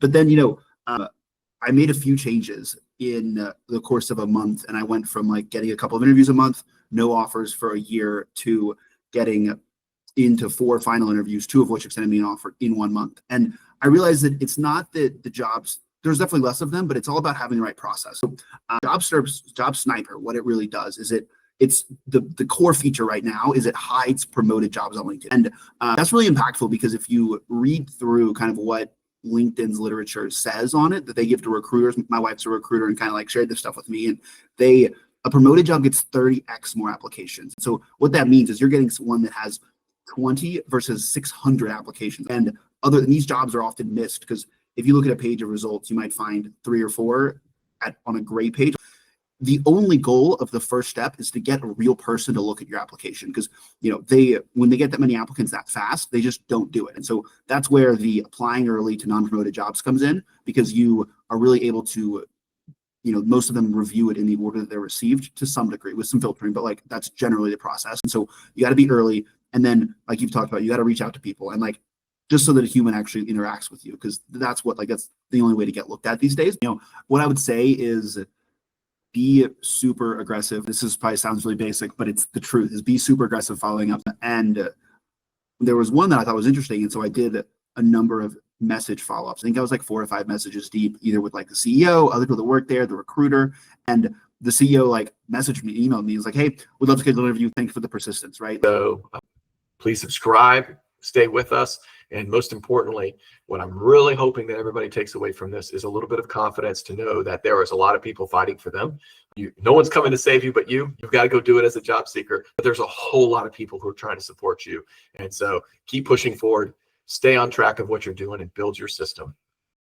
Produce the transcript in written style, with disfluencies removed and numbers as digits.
But then, I made a few changes in the course of a month, and I went from like getting a couple of interviews a month, no offers for a year, to getting into 4 final interviews, 2 of which extended me an offer in 1 month. And I realized that it's not that the jobs, there's definitely less of them, but it's all about having the right process. So Job Sniper, what it really does is it's the core feature right now is it hides promoted jobs on LinkedIn. And that's really impactful, because if you read through kind of what LinkedIn's literature says on it that they give to recruiters, my wife's a recruiter and kind of like shared this stuff with me, and a promoted job gets 30x more applications. So what that means is you're getting one that has 20 versus 600 applications. And these jobs are often missed, because if you look at a page of results, you might find 3 or 4 on a gray page. The only goal of the first step is to get a real person to look at your application, because when they get that many applicants that fast, they just don't do it. And so that's where the applying early to non-promoted jobs comes in, because you are really able to, most of them review it in the order that they're received to some degree with some filtering, but like that's generally the process. And so you got to be early, and then like you've talked about, you got to reach out to people, and like just so that a human actually interacts with you, because that's the only way to get looked at these days. What I would say is, be super aggressive. This probably sounds really basic, but it's the truth, is be super aggressive following up. And there was one that I thought was interesting. And so I did a number of message follow-ups. I think I was like 4 or 5 messages deep, either with like the CEO, other people that work there, the recruiter, and the CEO like messaged me, emailed me. He's like, hey, we'd love to get an interview. Thanks for the persistence, right? So please subscribe, stay with us. And most importantly, what I'm really hoping that everybody takes away from this is a little bit of confidence to know that there is a lot of people fighting for them. No one's coming to save you but you. You've got to go do it as a job seeker. But there's a whole lot of people who are trying to support you. And so keep pushing forward, stay on track of what you're doing, and build your system.